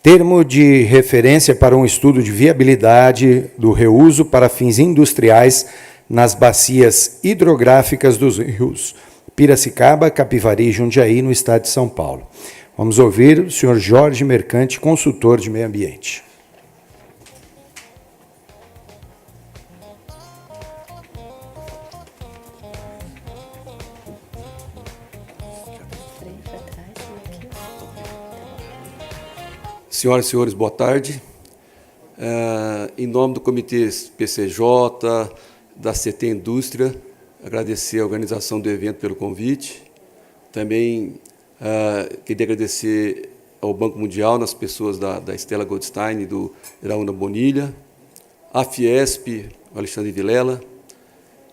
Termo de referência para um estudo de viabilidade do reuso para fins industriais nas bacias hidrográficas dos rios Piracicaba, Capivari e Jundiaí, no estado de São Paulo. Vamos ouvir o senhor Jorge Mercante, consultor de meio ambiente. Senhoras e senhores, boa tarde. Em nome do Comitê PCJ, da CT Indústria, agradecer a organização do evento pelo convite. Também queria agradecer ao Banco Mundial, nas pessoas da Stella Goldstein e do Iraúna Bonilha, a Fiesp, o Alexandre Vilela,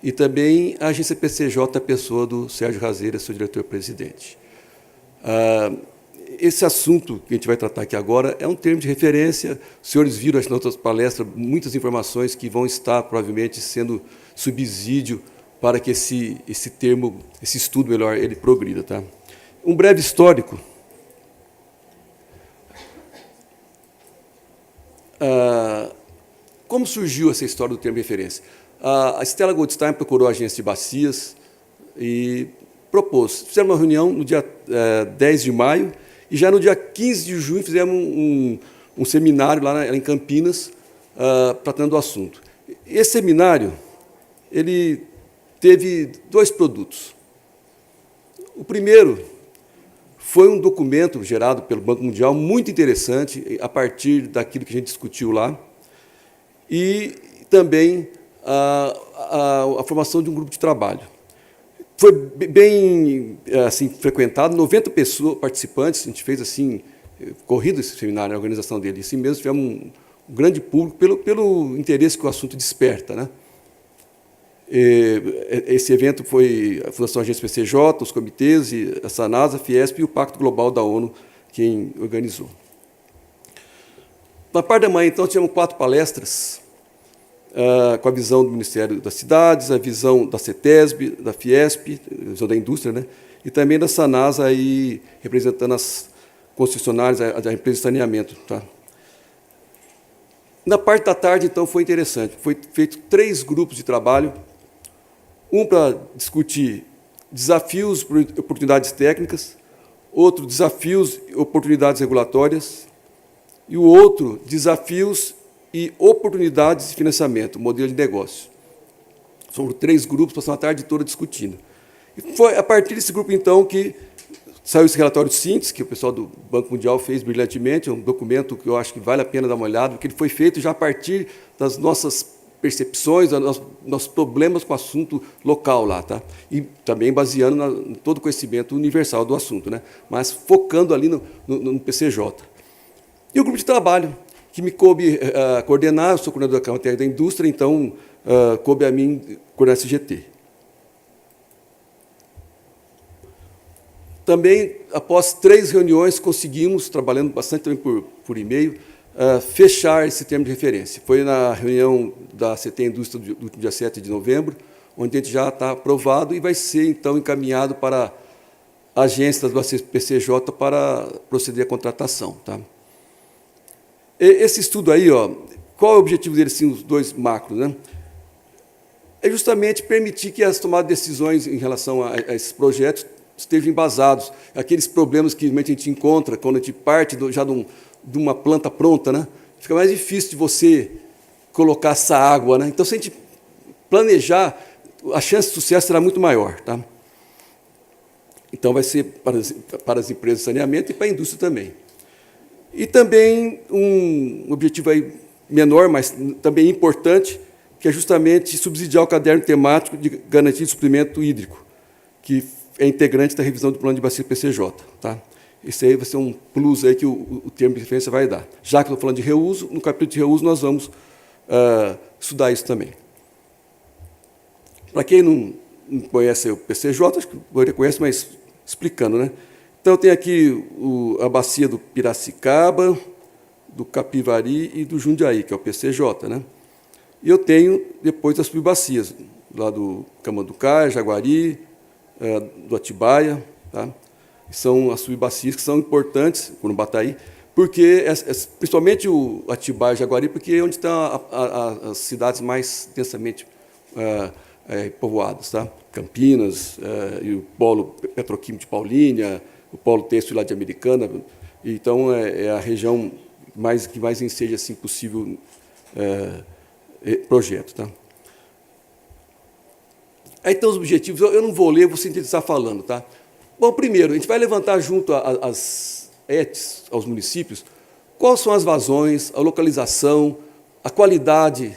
e também a agência PCJ, a pessoa do Sérgio Razeira, seu diretor-presidente. Esse assunto que a gente vai tratar aqui agora é um termo de referência. Os senhores viram, acho, nas outras palestras, muitas informações que vão estar, provavelmente, sendo subsídio para que esse termo, esse estudo melhor, ele progrida. Tá? Um breve histórico. Como surgiu essa história do termo de referência? A Stella Goldstein procurou a agência de bacias e propôs. Fizeram uma reunião no dia 10 de maio, e já no dia 15 de junho fizemos um seminário lá em Campinas, tratando do assunto. Esse seminário ele teve 2 produtos. O primeiro foi um documento gerado pelo Banco Mundial, muito interessante, a partir daquilo que a gente discutiu lá, e também a formação de um grupo de trabalho. Foi bem assim, frequentado, 90 pessoas, participantes, a gente fez assim, corrido esse seminário, a organização dele, assim mesmo, tivemos um grande público pelo interesse que o assunto desperta. Né? Esse evento foi a Fundação Agência PCJ, os comitês, a SANASA, a Fiesp e o Pacto Global da ONU, quem organizou. Na parte da manhã, então, tivemos 4 palestras, com a visão do Ministério das Cidades, a visão da CETESB, da Fiesp, a visão da indústria, né? E também da SANASA, aí, representando as concessionárias, a empresa de saneamento. Tá? Na parte da tarde, então, foi interessante. Foi feito 3 grupos de trabalho, um para discutir desafios e oportunidades técnicas, outro, desafios e oportunidades regulatórias, e o outro, desafios e oportunidades de financiamento, modelo de negócio. São 3 grupos, passamos a tarde toda discutindo. E foi a partir desse grupo, então, que saiu esse relatório de síntese, que o pessoal do Banco Mundial fez brilhantemente, é um documento que eu acho que vale a pena dar uma olhada, porque ele foi feito já a partir das nossas percepções, dos nossos problemas com o assunto local lá, tá? E também baseando em todo o conhecimento universal do assunto, né? Mas focando ali no PCJ. E o grupo de trabalho, que me coube coordenar, eu sou coordenador da Câmara Técnica da Indústria, então coube a mim coordenar esse GT. Também, após 3 reuniões, conseguimos, trabalhando bastante também por e-mail, fechar esse termo de referência. Foi na reunião da CT Indústria do dia 7 de novembro, onde a gente já está aprovado e vai ser, então, encaminhado para a agência das bacias PCJ para proceder à contratação. Tá? Esse estudo aí, ó, qual é o objetivo dele, sim, os 2 macros? Né? É justamente permitir que as tomadas de decisões em relação a esses projetos estejam embasados. Aqueles problemas que a gente encontra quando a gente parte já de uma planta pronta, né? Fica mais difícil de você colocar essa água. Né? Então, se a gente planejar, a chance de sucesso será muito maior. Tá? Então, vai ser para as empresas de saneamento e para a indústria também. E também um objetivo aí menor, mas também importante, que é justamente subsidiar o caderno temático de garantia de suprimento hídrico, que é integrante da revisão do plano de bacia PCJ. Tá? Esse aí vai ser um plus aí que o termo de referência vai dar. Já que estou falando de reuso, no capítulo de reuso nós vamos estudar isso também. Para quem não conhece o PCJ, acho que a maioria conhece, mas explicando, né? Então, tem aqui a bacia do Piracicaba, do Capivari e do Jundiaí, que é o PCJ. Né? E eu tenho, depois, as subbacias, lá do Camanducaia, Jaguari, do Atibaia. Tá? São as subbacias que são importantes, Curumbataí, porque principalmente o Atibaia e Jaguari, porque é onde estão as cidades mais densamente povoadas, tá? Campinas, e o polo petroquímico de Paulínia, o polo têxtil lá de Americana. Então, é a região que mais enseja assim, possível projeto. Tá? Aí estão os objetivos, eu não vou ler, vou sintetizar falando. Tá? Bom, primeiro, a gente vai levantar junto às ETs, aos municípios, quais são as vazões, a localização, a qualidade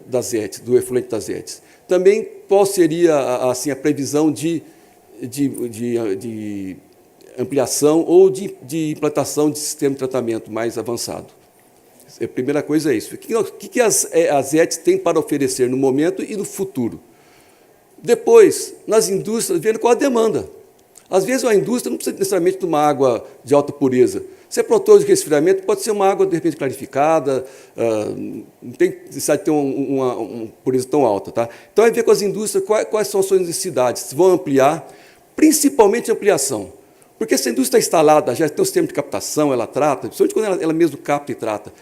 das ETs, do efluente das ETs. Também qual seria assim, a previsão de ampliação ou de implantação de sistema de tratamento mais avançado. A primeira coisa é isso. O que as ETs têm para oferecer no momento e no futuro? Depois, nas indústrias, vendo qual a demanda. Às vezes, a indústria não precisa necessariamente de uma água de alta pureza. Se é produtor de resfriamento, pode ser uma água, de repente, clarificada, não tem necessidade de ter uma pureza tão alta. Tá? Então, é ver com as indústrias quais são as suas necessidades, se vão ampliar, principalmente ampliação. Porque se a indústria está instalada, já tem um sistema de captação, ela trata, principalmente quando ela mesmo capta e trata,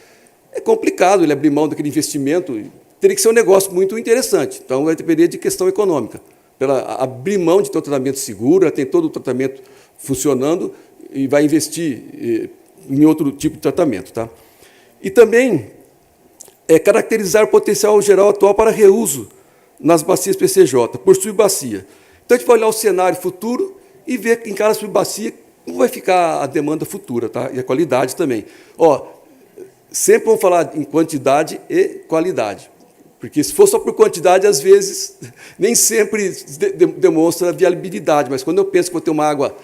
é complicado ele abrir mão daquele investimento, teria que ser um negócio muito interessante. Então, vai depender de questão econômica. Ela abrir mão de ter um tratamento seguro, ela tem todo o tratamento funcionando e vai investir em outro tipo de tratamento. Tá? E também caracterizar o potencial geral atual para reuso nas bacias PCJ, por subbacia. Então, a gente vai olhar o cenário futuro e ver em cada subbacia como vai ficar a demanda futura, tá? E a qualidade também. Sempre vamos falar em quantidade e qualidade. Porque se for só por quantidade, às vezes, nem sempre demonstra viabilidade. Mas quando eu penso que vou ter uma água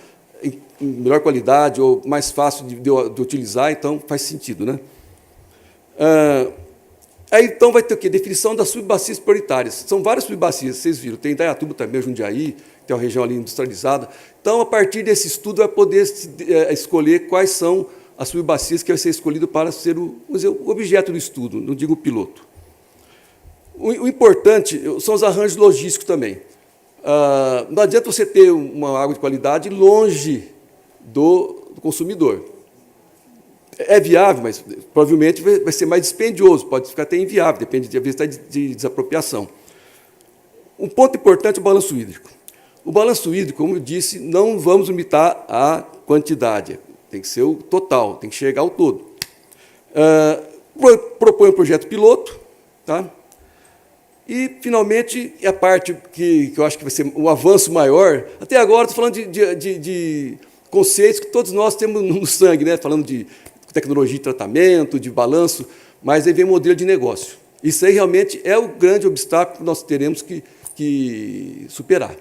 em melhor qualidade ou mais fácil de utilizar, então faz sentido. Né? Aí, então, vai ter o quê? Definição das subbacias prioritárias. São várias subbacias, vocês viram. Tem Indaiatuba também, Jundiaí, tem uma região ali industrializada. Então, a partir desse estudo, vai poder escolher quais são as subbacias que vai ser escolhido para ser o objeto do estudo, não digo o piloto. O importante são os arranjos logísticos também. Não adianta você ter uma água de qualidade longe do consumidor. É viável, mas provavelmente vai ser mais dispendioso, pode ficar até inviável, depende de, às vezes, de desapropriação. Um ponto importante é o balanço hídrico. O balanço hídrico, como eu disse, não vamos limitar a quantidade, tem que ser o total, tem que chegar ao todo. Propõe um projeto piloto, tá? E, finalmente, a parte que eu acho que vai ser um avanço maior, até agora estou falando de conceitos que todos nós temos no sangue, né? Falando de tecnologia de tratamento, de balanço, mas aí vem o modelo de negócio. Isso aí realmente é o grande obstáculo que nós teremos que superar.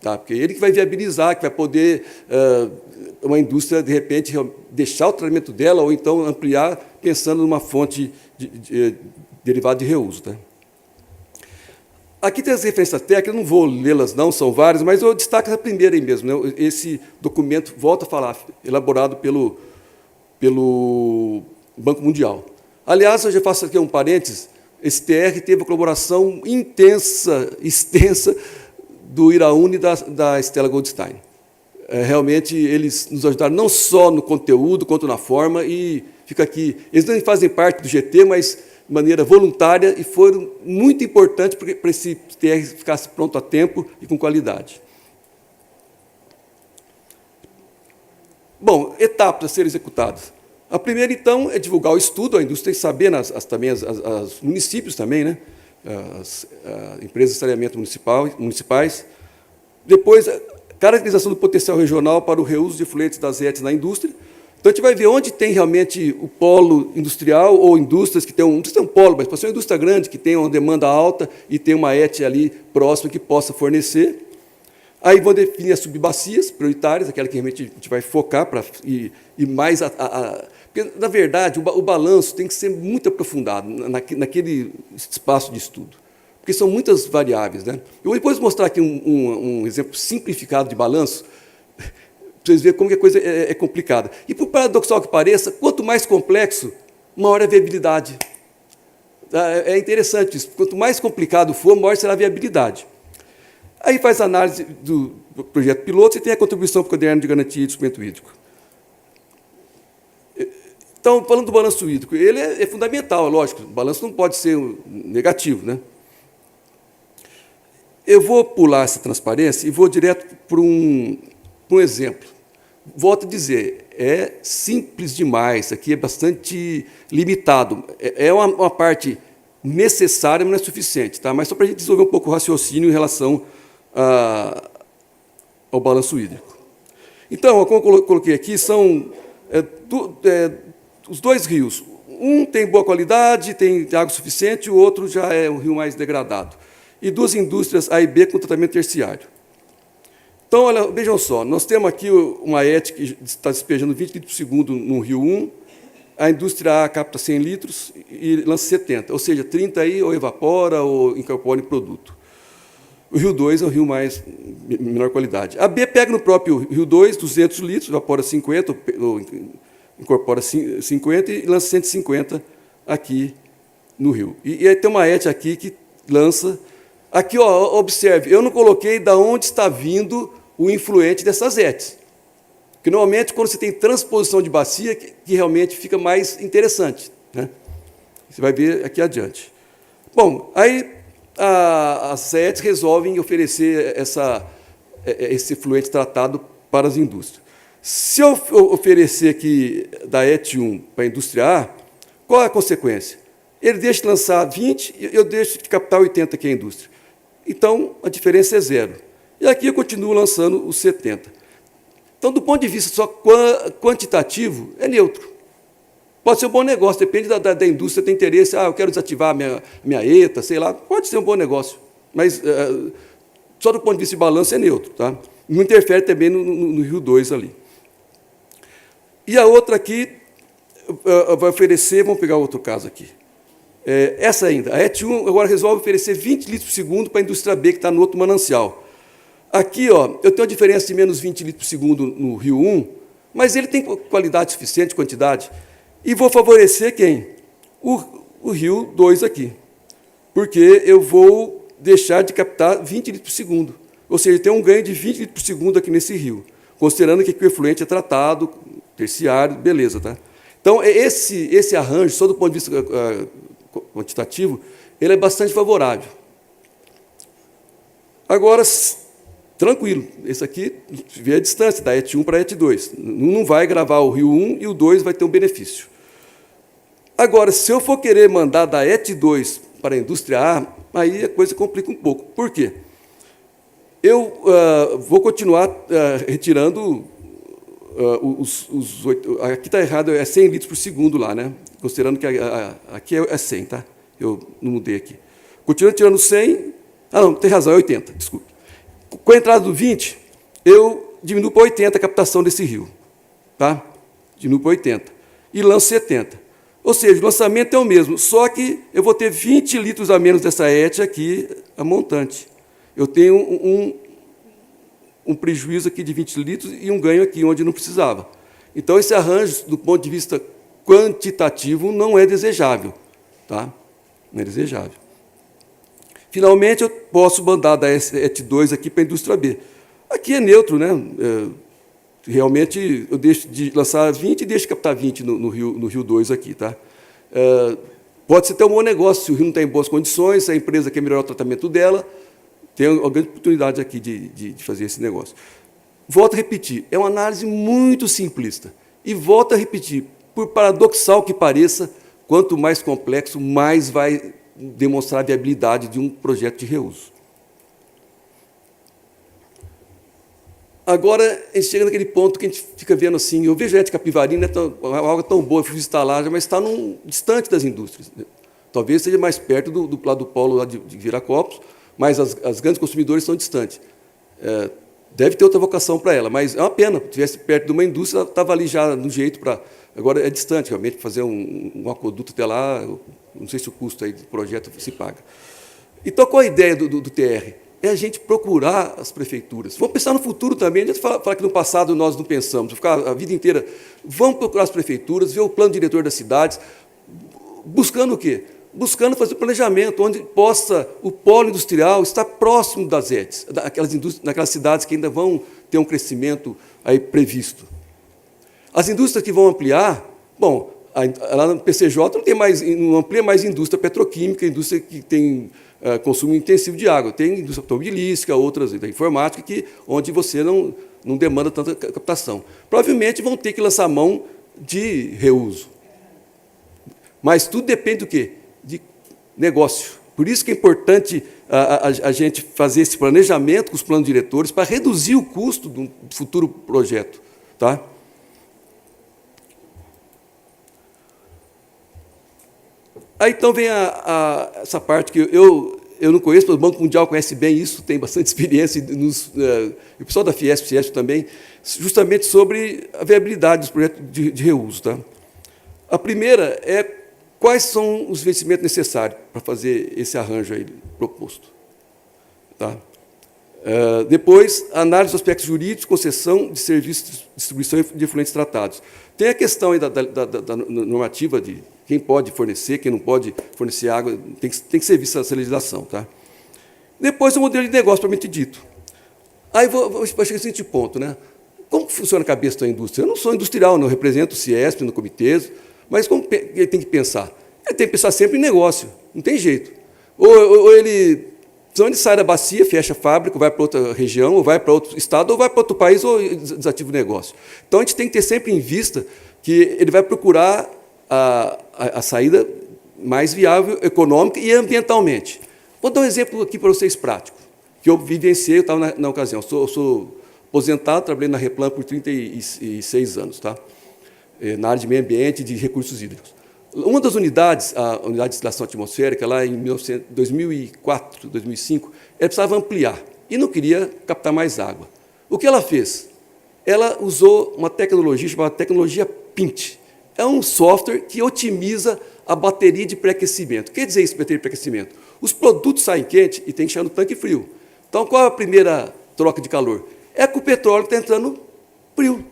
Tá? Porque ele que vai viabilizar, que vai poder uma indústria, de repente, deixar o tratamento dela ou então ampliar, pensando numa fonte derivada de reuso. Tá? Aqui tem as referências técnicas, não vou lê-las, não, são várias, mas eu destaco a primeira aí mesmo. Né? Esse documento, volto a falar, elaborado pelo Banco Mundial. Aliás, eu já faço aqui um parênteses, esse TR teve a colaboração intensa, extensa, do Iraúna e da Stella Goldstein. Realmente, eles nos ajudaram não só no conteúdo, quanto na forma, e fica aqui. Eles não fazem parte do GT, mas de maneira voluntária, e foram muito importantes para esse TR ficasse pronto a tempo e com qualidade. Bom, etapas a serem executadas. A primeira, então, é divulgar o estudo, a indústria tem que saber, também os municípios também, né? As empresas de saneamento municipais. Depois, a caracterização do potencial regional para o reuso de efluentes das ETs na indústria. Então, a gente vai ver onde tem realmente o polo industrial ou indústrias que tem não precisa ter um polo, mas pode ser uma indústria grande, que tem uma demanda alta e tem uma ET ali próxima que possa fornecer. Aí vão definir as subbacias prioritárias, aquela que realmente a gente vai focar para ir mais porque, na verdade, o balanço tem que ser muito aprofundado naquele espaço de estudo, porque são muitas variáveis. Né? Eu vou depois mostrar aqui um exemplo simplificado de balanço, para vocês verem como que a coisa é complicada. E, por paradoxal que pareça, quanto mais complexo, maior é a viabilidade. É interessante isso. Quanto mais complicado for, maior será a viabilidade. Aí faz a análise do projeto piloto e tem a contribuição para o caderno de garantia de suprimento hídrico. Então, falando do balanço hídrico, ele é fundamental, lógico, o balanço não pode ser negativo, né? Eu vou pular essa transparência e vou direto para um exemplo. Volto a dizer, é simples demais, aqui é bastante limitado. É uma parte necessária, mas não é suficiente. Tá? Mas só para a gente desenvolver um pouco o raciocínio em relação ao balanço hídrico. Então, como eu coloquei aqui, são os dois rios. Um tem boa qualidade, tem água suficiente, o outro já é um rio mais degradado. E duas indústrias A e B com tratamento terciário. Então, olha, vejam só, nós temos aqui uma ET que está despejando 20 litros por segundo no rio 1, a indústria A capta 100 litros e lança 70, ou seja, 30 aí ou evapora ou incorpora em produto. O rio 2 é o rio menor qualidade. A B pega no próprio rio 2, 200 litros, evapora 50, ou incorpora 50 e lança 150 aqui no rio. E aí tem uma ET aqui que lança... Aqui, ó, observe, eu não coloquei de onde está vindo o influente dessas ETs. Porque, normalmente, quando você tem transposição de bacia, que realmente fica mais interessante. Né? Você vai ver aqui adiante. Bom, aí as ETs resolvem oferecer esse efluente tratado para as indústrias. Se eu oferecer aqui da ET 1 para a indústria A, qual é a consequência? Ele deixa de lançar 20 e eu deixo de captar 80 aqui a indústria. Então, a diferença é zero. E aqui eu continuo lançando os 70. Então, do ponto de vista só quantitativo, é neutro. Pode ser um bom negócio, depende da indústria, tem interesse, eu quero desativar a minha ETA, sei lá, pode ser um bom negócio. Mas, só do ponto de vista de balanço, é neutro. Tá? Não interfere também no rio 2 ali. E a outra aqui vai oferecer, vamos pegar outro caso aqui. Essa ainda, a ET 1 agora resolve oferecer 20 litros por segundo para a indústria B, que está no outro manancial. Aqui, ó, eu tenho uma diferença de menos 20 litros por segundo no rio 1, mas ele tem qualidade suficiente, quantidade, e vou favorecer quem? O rio 2 aqui, porque eu vou deixar de captar 20 litros por segundo, ou seja, tem um ganho de 20 litros por segundo aqui nesse rio, considerando que o efluente é tratado, terciário, beleza, tá? Então, esse arranjo, só do ponto de vista quantitativo, ele é bastante favorável. Agora, tranquilo, esse aqui vê a distância, da ET 1 para a ET 2. Não vai gravar o rio 1 e o 2 vai ter um benefício. Agora, se eu for querer mandar da ET 2 para a indústria A, aí a coisa complica um pouco. Por quê? Eu vou continuar retirando aqui está errado, é 100 litros por segundo lá, né? Considerando que aqui é 100, tá? Eu não mudei aqui. Continuando tirando 100... não, tem razão, é 80, desculpe. Com a entrada do 20, eu diminuo para 80 a captação desse rio. Tá? Diminuo para 80. E lanço 70. Ou seja, o lançamento é o mesmo, só que eu vou ter 20 litros a menos dessa ET aqui, a montante. Eu tenho um prejuízo aqui de 20 litros e um ganho aqui, onde não precisava. Então, esse arranjo, do ponto de vista quantitativo, não é desejável. Tá? Não é desejável. Finalmente, eu posso mandar da ET 2 aqui para a indústria B. Aqui é neutro, né? Realmente, eu deixo de lançar 20 e deixo de captar 20 no rio 2 aqui. Tá? Pode ser até um bom negócio, se o rio não está em boas condições, se a empresa quer melhorar o tratamento dela, tem uma grande oportunidade aqui de fazer esse negócio. Volto a repetir, é uma análise muito simplista. E volto a repetir, por paradoxal que pareça, quanto mais complexo, mais vai demonstrar a viabilidade de um projeto de reuso. Agora, a gente chega naquele ponto que a gente fica vendo assim, eu vejo a ET Capivari, né, uma água tão boa, eu fui visitar lá, mas está distante das indústrias. Né? Talvez seja mais perto do polo lá de Viracopos, mas as grandes consumidores são distantes. Deve ter outra vocação para ela, mas é uma pena. Se estivesse perto de uma indústria, estava ali já no jeito para... Agora é distante, realmente, fazer um aqueduto até lá, não sei se o custo aí do projeto se paga. Então, qual a ideia do TR? É a gente procurar as prefeituras. Vamos pensar no futuro também. A gente fala que no passado nós não pensamos, ficar a vida inteira. Vamos procurar as prefeituras, ver o plano diretor das cidades, buscando o quê? Buscando fazer planejamento, onde possa o polo industrial estar próximo das ETs, naquelas cidades que ainda vão ter um crescimento aí previsto. As indústrias que vão ampliar, bom, lá no PCJ não amplia mais indústria petroquímica, indústria que tem consumo intensivo de água. Tem indústria automobilística, outras da informática, onde você não demanda tanta captação. Provavelmente vão ter que lançar mão de reuso. Mas tudo depende do quê? De negócio. Por isso que é importante a gente fazer esse planejamento com os planos diretores para reduzir o custo de um futuro projeto. Tá? Aí, então, vem essa parte que eu não conheço, mas o Banco Mundial conhece bem isso, tem bastante experiência, e o pessoal da Fiesp, Ciesp também, justamente sobre a viabilidade dos projetos de reuso. Tá? A primeira é quais são os investimentos necessários para fazer esse arranjo aí proposto. Tá? Depois, análise dos aspectos jurídicos, concessão de serviços, distribuição de efluentes tratados. Tem a questão aí da normativa de quem pode fornecer, quem não pode fornecer água, tem que ser vista essa legislação. Tá? Depois, o modelo de negócio propriamente dito. Aí vou chegar nesse seguinte ponto. Né? Como funciona a cabeça da indústria? Eu não sou industrial, não represento o Ciesp no comitê, mas como ele tem que pensar? Ele tem que pensar sempre em negócio, não tem jeito. Ou ele sai da bacia, fecha a fábrica, vai para outra região, ou vai para outro estado, ou vai para outro país, ou desativa o negócio. Então, a gente tem que ter sempre em vista que ele vai procurar a saída mais viável, econômica e ambientalmente. Vou dar um exemplo aqui para vocês prático, que eu vivenciei, eu estava na ocasião. Eu sou aposentado, trabalhei na Replan por 36 anos, tá? Na área de meio ambiente e de recursos hídricos. Uma das unidades, a unidade de destilação atmosférica, lá em 2004, 2005, ela precisava ampliar e não queria captar mais água. O que ela fez? Ela usou uma tecnologia chamada tecnologia PINT. É um software que otimiza a bateria de pré-aquecimento. O que quer dizer isso, bateria de pré-aquecimento? Os produtos saem quentes e tem que chegar no tanque frio. Então, qual é a primeira troca de calor? É que o petróleo está entrando frio.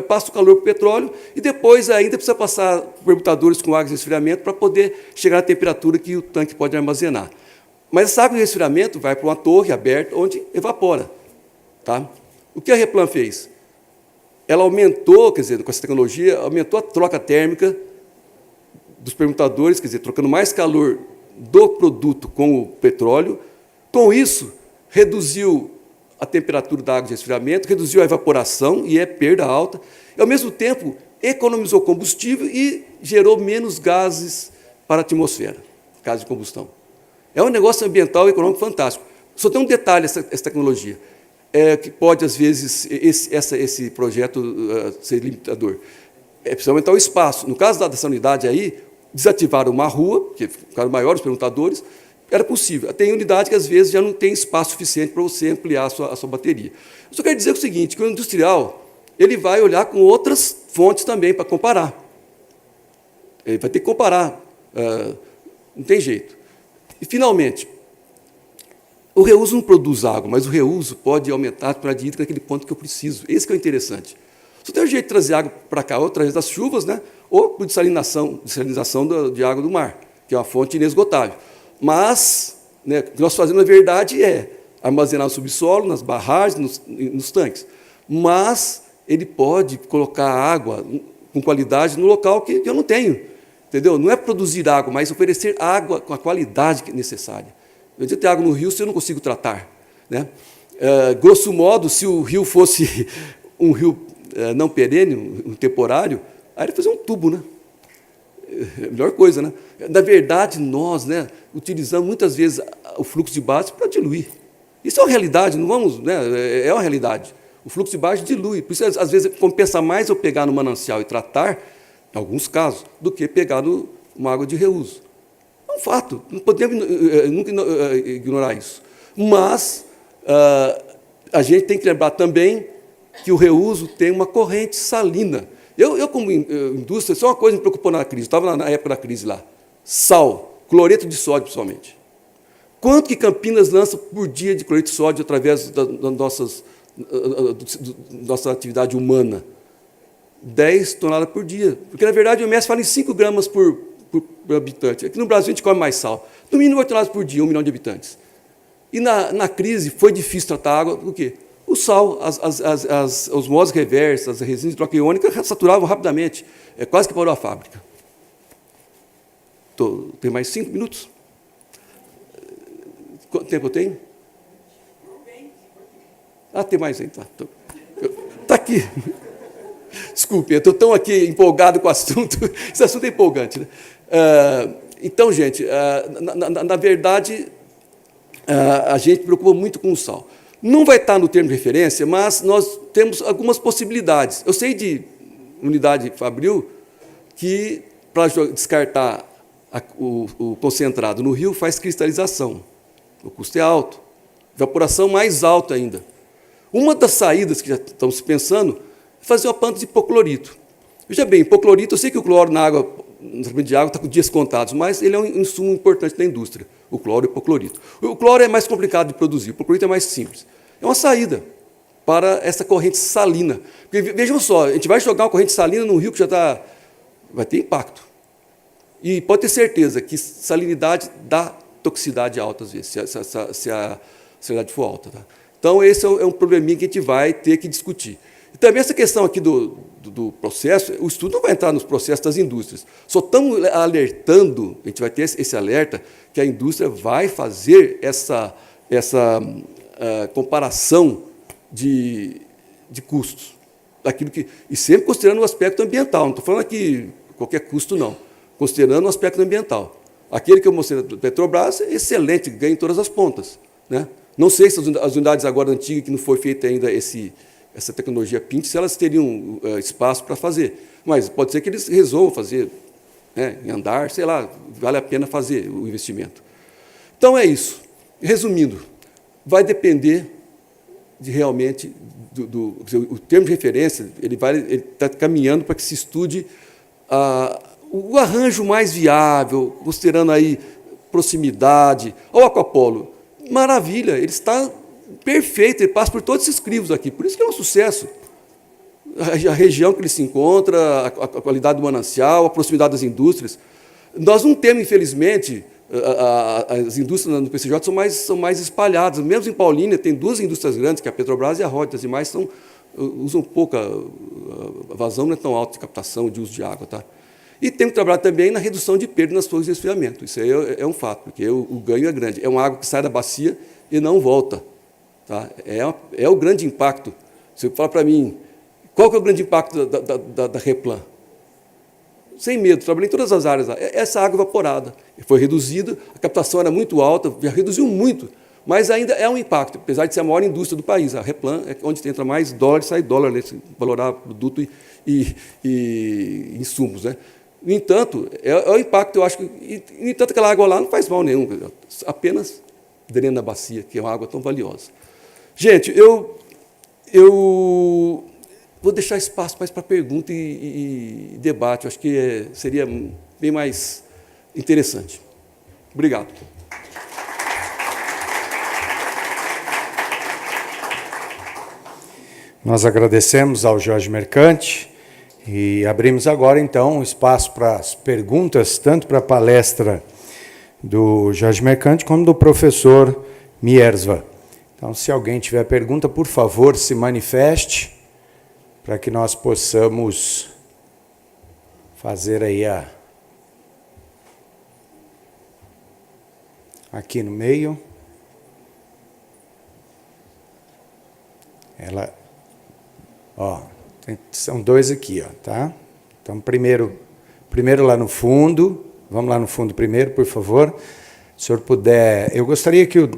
Passa o calor para o petróleo e depois ainda precisa passar permutadores com água de resfriamento para poder chegar à temperatura que o tanque pode armazenar. Mas essa água de resfriamento vai para uma torre aberta onde evapora. Tá? O que a Replan fez? Ela aumentou, quer dizer, com essa tecnologia, aumentou a troca térmica dos permutadores, quer dizer, trocando mais calor do produto com o petróleo. Com isso, reduziu a temperatura da água de resfriamento, reduziu a evaporação, e é perda alta, e, ao mesmo tempo, economizou combustível e gerou menos gases para a atmosfera, gases de combustão. É um negócio ambiental e econômico fantástico. Só tem um detalhe essa tecnologia, que pode, às vezes, esse projeto ser limitador. Precisa aumentar o espaço. No caso dessa unidade aí, desativaram uma rua, porque ficaram maiores os perguntadores, era possível. Tem unidade que, às vezes, já não tem espaço suficiente para você ampliar a sua bateria. Eu só quero dizer o seguinte, que o industrial ele vai olhar com outras fontes também para comparar. Ele vai ter que comparar. Não tem jeito. E, finalmente, o reuso não produz água, mas o reuso pode aumentar a quantidade hídrica naquele ponto que eu preciso. Esse que é o interessante. Só tem um jeito de trazer água para cá, ou através das chuvas, né, ou por dessalinização de água do mar, que é uma fonte inesgotável. Mas, né, o que nós fazemos, na verdade, é armazenar no subsolo, nas barragens, nos tanques. Mas ele pode colocar água com qualidade no local que eu não tenho. Entendeu? Não é produzir água, mas oferecer água com a qualidade necessária. Eu tenho água no rio se eu não consigo tratar. Né? Grosso modo, se o rio fosse um rio não perene, um temporário, aí ele fazia um tubo, né? É a melhor coisa, né? Na verdade, nós, né, utilizamos muitas vezes o fluxo de base para diluir. Isso é uma realidade, não vamos, né? É uma realidade. O fluxo de base dilui. Por isso, às vezes, compensa mais eu pegar no manancial e tratar, em alguns casos, do que pegar uma água de reuso. É um fato, não podemos nunca ignorar isso. Mas a gente tem que lembrar também que o reuso tem uma corrente salina. Eu como indústria, só uma coisa me preocupou na crise, estava na época da crise lá. Sal, cloreto de sódio, principalmente. Quanto que Campinas lança por dia de cloreto de sódio através da nossa atividade humana? 10 toneladas por dia. Porque, na verdade, o OMS fala em 5 gramas por habitante. Aqui no Brasil, a gente come mais sal. No mínimo 8 toneladas por dia, 1 milhão de habitantes. E na crise, foi difícil tratar a água, por quê? O sal, as osmoses reversas, as resinas hidroquiônicas saturavam rapidamente. Quase que parou a fábrica. Tem mais 5 minutos? Quanto tempo eu tenho? Tem mais aí. Está aqui. Desculpe, eu estou tão aqui empolgado com o assunto. Esse assunto é empolgante, né? Então, gente, na verdade, a gente preocupa muito com o sal. Não vai estar no termo de referência, mas nós temos algumas possibilidades. Eu sei de unidade Fabril que, para descartar o concentrado no rio, faz cristalização. O custo é alto. Evaporação mais alta ainda. Uma das saídas que já estamos pensando é fazer uma planta de hipoclorito. Veja bem, hipoclorito, eu sei que o cloro na água, no tratamento de água, está com dias contados, mas ele é um insumo importante da indústria, o cloro e o hipoclorito. O cloro é mais complicado de produzir, o hipoclorito é mais simples. É uma saída para essa corrente salina. Porque, vejam só, a gente vai jogar uma corrente salina num rio que já está... vai ter impacto. E pode ter certeza que salinidade dá toxicidade alta, às vezes, se a salinidade for alta. Tá? Então, esse é um probleminha que a gente vai ter que discutir. E também essa questão aqui do processo, o estudo não vai entrar nos processos das indústrias. Só estamos alertando, a gente vai ter esse alerta, que a indústria vai fazer essa comparação de custos. Daquilo e sempre considerando o aspecto ambiental. Não estou falando aqui qualquer custo, não. Considerando o aspecto ambiental. Aquele que eu mostrei da Petrobras é excelente, ganha em todas as pontas. Né? Não sei se as unidades agora antigas, que não foi feita ainda essa tecnologia PINT, se elas teriam espaço para fazer. Mas pode ser que eles resolvam fazer, né, em andar, sei lá, vale a pena fazer o investimento. Então, é isso. Resumindo, vai depender de realmente o termo de referência, ele está caminhando para que se estude o arranjo mais viável, considerando aí proximidade. O Aquapolo, maravilha, ele está perfeito, ele passa por todos esses crivos aqui, por isso que é um sucesso. A região que ele se encontra, a qualidade do manancial, a proximidade das indústrias. Nós não temos, infelizmente, as indústrias no PCJ são mais espalhadas. Mesmo em Paulínia, tem 2 indústrias grandes, que é a Petrobras e a Rota, as demais usam pouca, a vazão não é tão alta de captação, de uso de água. Tá? E tem que trabalhar também na redução de perda nas torres de resfriamento. Isso aí é um fato, porque o ganho é grande. É uma água que sai da bacia e não volta. Tá? É o grande impacto. Você fala para mim, qual que é o grande impacto da Replan? Sem medo, trabalhei em todas as áreas lá. Essa água evaporada foi reduzida, a captação era muito alta, já reduziu muito, mas ainda é um impacto, apesar de ser a maior indústria do país. A Replan é onde entra mais dólar e sai dólar nesse valorar produto e insumos. Né? No entanto, é o impacto, eu acho que. No entanto, aquela água lá não faz mal nenhum, apenas drena a bacia, que é uma água tão valiosa. Gente, eu vou deixar espaço mais para pergunta e debate. Eu acho que seria bem mais interessante. Obrigado. Nós agradecemos ao Jorge Mercante e abrimos agora, então, um espaço para as perguntas, tanto para a palestra do Jorge Mercante como do professor Miersva. Então, se alguém tiver pergunta, por favor, se manifeste, para que nós possamos fazer aí aqui no meio. São 2 aqui, tá? Então, primeiro lá no fundo, vamos lá no fundo primeiro, por favor. Se o senhor puder, eu gostaria que o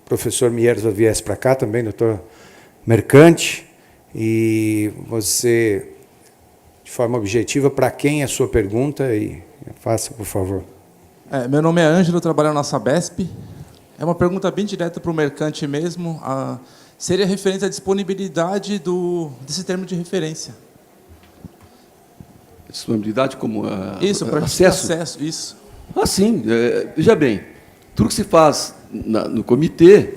professor Miersva viesse para cá também, doutor Mercante, e você, de forma objetiva, para quem é a sua pergunta, e faça, por favor. Meu nome é Ângelo, trabalho na Sabesp. É uma pergunta bem direta para o Mercante mesmo. Seria referente à disponibilidade desse termo de referência. Disponibilidade como isso, para acesso, isso. Sim. Veja bem, tudo que se faz no comitê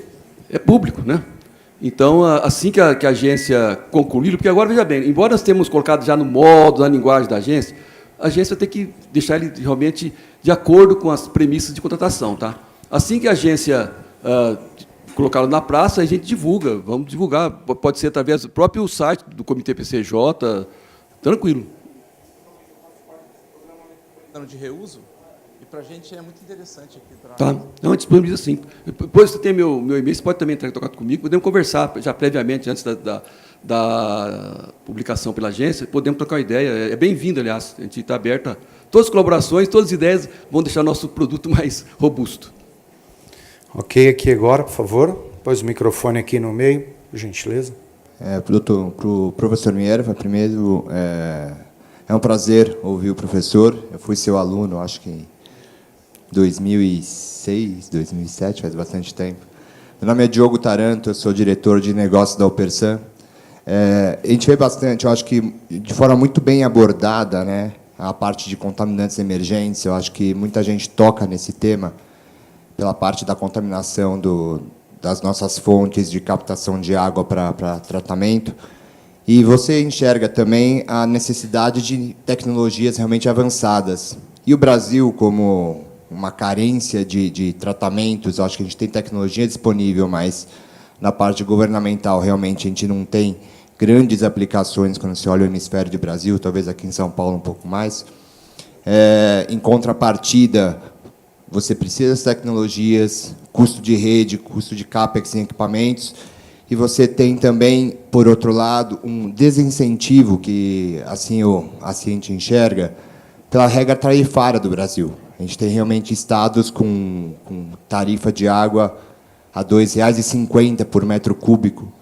é público, né? Então, assim que a agência concluir, porque agora, veja bem, embora nós tenhamos colocado já no modo, na linguagem da agência, a agência vai ter que deixar ele realmente de acordo com as premissas de contratação. Tá? Assim que a agência colocá-lo na praça, a gente divulga, vamos divulgar, pode ser através do próprio site do Comitê PCJ, tranquilo. De reuso, E para a gente é muito interessante aqui. Tá, não, disponibiliza sim. Depois você tem meu e-mail, você pode também entrar em contato comigo, podemos conversar já previamente, antes da publicação pela agência, podemos trocar uma ideia. É bem-vindo, aliás, a gente está aberto a todas as colaborações, todas as ideias vão deixar nosso produto mais robusto. Ok, aqui agora, por favor. Pôs o microfone aqui no meio, por gentileza. Para o professor Mierva, primeiro, é um prazer ouvir o professor. Eu fui seu aluno, acho que em 2006, 2007, faz bastante tempo. Meu nome é Diogo Taranto, eu sou diretor de negócios da Opersan. A gente vê bastante, eu acho que de forma muito bem abordada, né, a parte de contaminantes emergentes. Eu acho que muita gente toca nesse tema pela parte da contaminação das nossas fontes de captação de água para tratamento. E você enxerga também a necessidade de tecnologias realmente avançadas. E o Brasil, como uma carência de tratamentos, eu acho que a gente tem tecnologia disponível, mas na parte governamental realmente a gente não tem grandes aplicações quando se olha o hemisfério do Brasil, talvez aqui em São Paulo um pouco mais. Em contrapartida, você precisa das tecnologias, custo de rede, custo de CAPEX em equipamentos, e você tem também, por outro lado, um desincentivo, que assim a gente enxerga, pela regra tarifária do Brasil. A gente tem realmente estados com tarifa de água a R$ 2,50 por metro cúbico,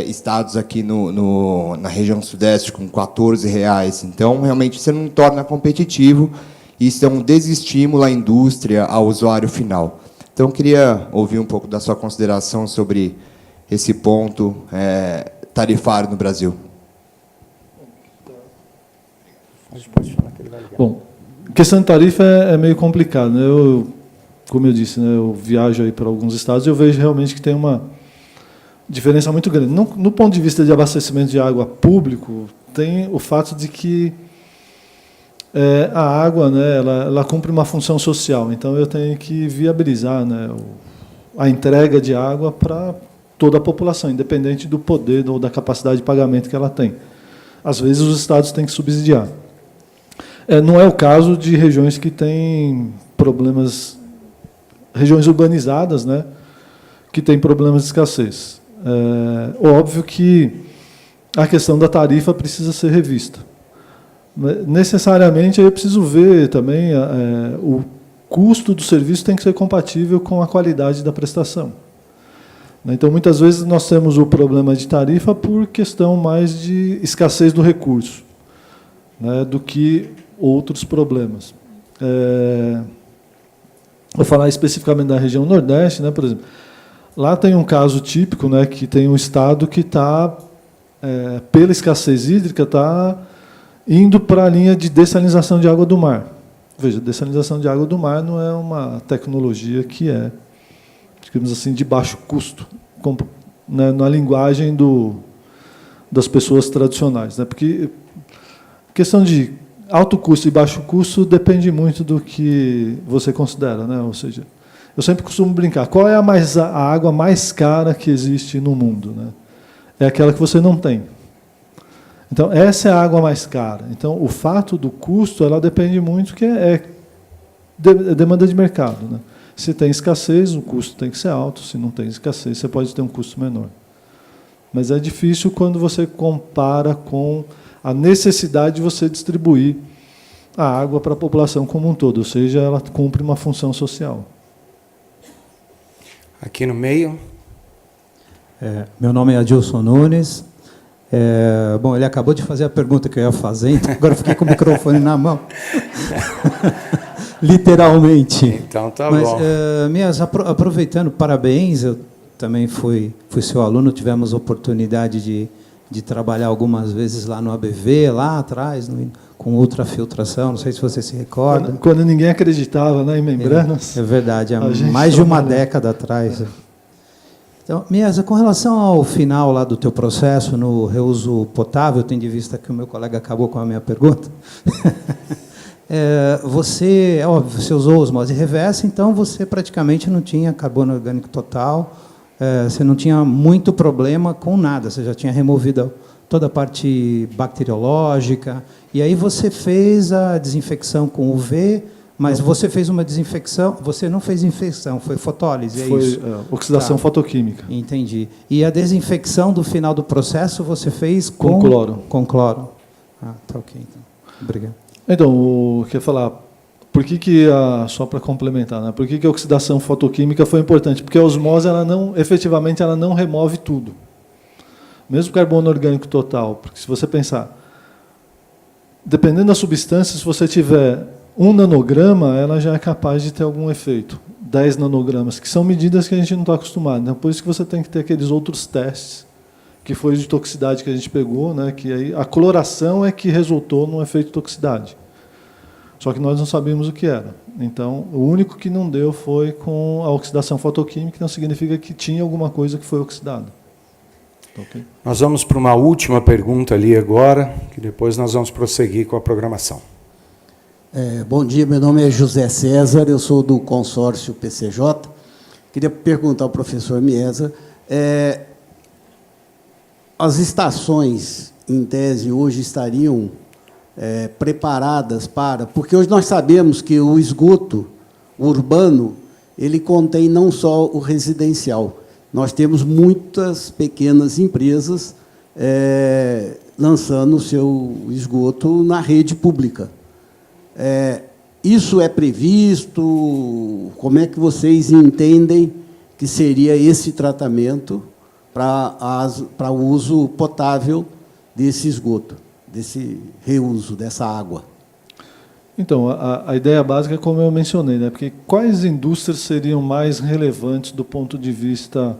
estados aqui na região sudeste com R$ 14,00. Então, realmente, você não torna competitivo. Isso é um desestímulo à indústria, ao usuário final. Então, queria ouvir um pouco da sua consideração sobre esse ponto tarifário no Brasil. Bom, questão de tarifa é meio complicado, né? Como eu disse, né, eu viajo aí para alguns estados e eu vejo realmente que tem uma diferença muito grande. No ponto de vista de abastecimento de água público, tem o fato de que a água, né, ela cumpre uma função social. Então, eu tenho que viabilizar, né, a entrega de água para toda a população, independente do poder ou da capacidade de pagamento que ela tem. Às vezes, os estados têm que subsidiar. Não é o caso de regiões que têm problemas, regiões urbanizadas, né, que têm problemas de escassez. Óbvio que a questão da tarifa precisa ser revista. Necessariamente, eu preciso ver também o custo do serviço tem que ser compatível com a qualidade da prestação. Então, muitas vezes, nós temos o problema de tarifa por questão mais de escassez do recurso, né, do que outros problemas. Vou falar especificamente da região Nordeste, né, por exemplo. Lá tem um caso típico, né, que tem um estado que está, pela escassez hídrica, está indo para a linha de dessalinização de água do mar. Veja, dessalinização de água do mar não é uma tecnologia que é, digamos assim, de baixo custo, né, na linguagem das pessoas tradicionais, né, porque a questão de alto custo e baixo custo depende muito do que você considera, né? Ou seja, eu sempre costumo brincar, qual é a água mais cara que existe no mundo, né? É aquela que você não tem. Então, essa é a água mais cara. Então, o fato do custo, ela depende muito, que é demanda de mercado, né? Se tem escassez, o custo tem que ser alto. Se não tem escassez, você pode ter um custo menor. Mas é difícil quando você compara com a necessidade de você distribuir a água para a população como um todo, ou seja, ela cumpre uma função social. Aqui no meio. Meu nome é Adilson Nunes. Bom, ele acabou de fazer a pergunta que eu ia fazer, então agora eu fiquei com o microfone na mão. Literalmente. Então, tá Mas, bom. Mias, aproveitando, parabéns, eu também fui seu aluno, tivemos oportunidade de trabalhar algumas vezes lá no ABV, lá atrás, com ultrafiltração, não sei se você se recorda. Quando ninguém acreditava, né, em membranas. É verdade, há mais de uma década atrás. Então, Mias, com relação ao final lá do teu processo no reuso potável, tendo em vista que o meu colega acabou com a minha pergunta, você, é óbvio, você usou osmose reversa, então você praticamente não tinha carbono orgânico total, você não tinha muito problema com nada, você já tinha removido toda a parte bacteriológica, e aí você fez a desinfecção com UV, Mas você fez uma desinfecção, você não fez infecção, foi fotólise, é isso? Foi oxidação fotoquímica. Entendi. E a desinfecção do final do processo você fez com cloro. Com cloro. Ah, tá ok. Então. Obrigado. Então, eu queria falar, por que só para complementar, né? Por que a oxidação fotoquímica foi importante? Porque a osmose, efetivamente, ela não remove tudo. Mesmo carbono orgânico total. Porque se você pensar, dependendo da substância, se você tiver 1 nanograma, ela já é capaz de ter algum efeito. 10 nanogramas, que são medidas que a gente não está acostumado. Então, por isso que você tem que ter aqueles outros testes, que foi de toxicidade que a gente pegou, né, que aí a cloração é que resultou num efeito de toxicidade. Só que nós não sabíamos o que era. Então, o único que não deu foi com a oxidação fotoquímica, que não significa que tinha alguma coisa que foi oxidada. Okay. Nós vamos para uma última pergunta ali agora, que depois nós vamos prosseguir com a programação. Bom dia, meu nome é José César, eu sou do consórcio PCJ. Queria perguntar ao professor Miesa, as estações, em tese, hoje estariam preparadas para... Porque hoje nós sabemos que o esgoto urbano, ele contém não só o residencial. Nós temos muitas pequenas empresas lançando o seu esgoto na rede pública. Isso é previsto? Como é que vocês entendem que seria esse tratamento para o uso potável desse esgoto, desse reuso, dessa água? Então, a ideia básica é como eu mencionei, né? Porque quais indústrias seriam mais relevantes do ponto de vista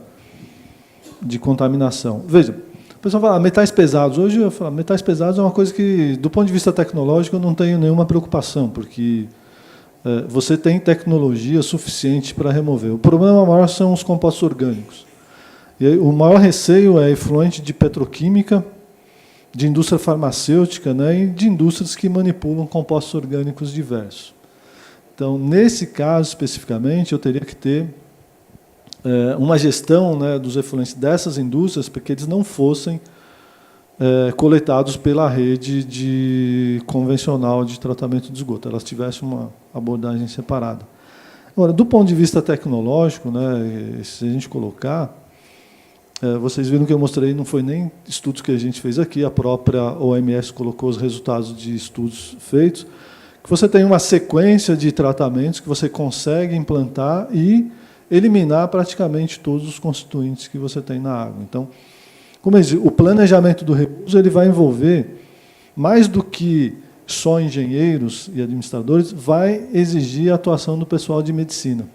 de contaminação? Veja, o pessoal fala metais pesados. Hoje eu falo, metais pesados é uma coisa que, do ponto de vista tecnológico, eu não tenho nenhuma preocupação, porque você tem tecnologia suficiente para remover. O problema maior são os compostos orgânicos. E aí, o maior receio é efluente de petroquímica, de indústria farmacêutica, né, e de indústrias que manipulam compostos orgânicos diversos. Então, nesse caso especificamente, eu teria que ter uma gestão, né, dos efluentes dessas indústrias, para que eles não fossem coletados pela rede convencional de tratamento de esgoto, elas tivessem uma abordagem separada. Agora, do ponto de vista tecnológico, né, se a gente colocar, vocês viram que eu mostrei, não foi nem estudos que a gente fez aqui, a própria OMS colocou os resultados de estudos feitos, que você tem uma sequência de tratamentos que você consegue implantar e eliminar praticamente todos os constituintes que você tem na água. Então, como eu disse, o planejamento do reuso ele vai envolver, mais do que só engenheiros e administradores, vai exigir a atuação do pessoal de medicina.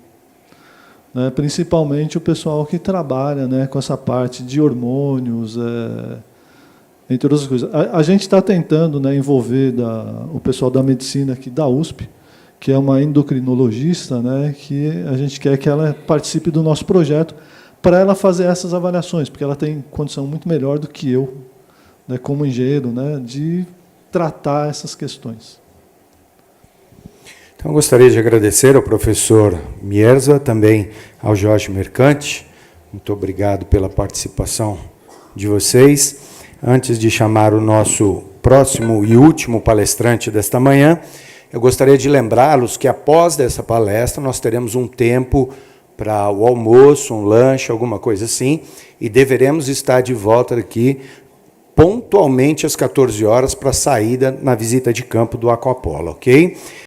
Né, principalmente o pessoal que trabalha, né, com essa parte de hormônios, entre outras coisas. A gente está tentando, né, envolver o pessoal da medicina aqui da USP, que é uma endocrinologista, né, que a gente quer que ela participe do nosso projeto para ela fazer essas avaliações, porque ela tem condição muito melhor do que eu, né, como engenheiro, né, de tratar essas questões. Então, eu gostaria de agradecer ao professor Mierza, também ao Jorge Mercante. Muito obrigado pela participação de vocês. Antes de chamar o nosso próximo e último palestrante desta manhã, eu gostaria de lembrá-los que, após dessa palestra, nós teremos um tempo para o almoço, um lanche, alguma coisa assim, e deveremos estar de volta aqui pontualmente às 14 horas para a saída na visita de campo do Aquapolo, ok?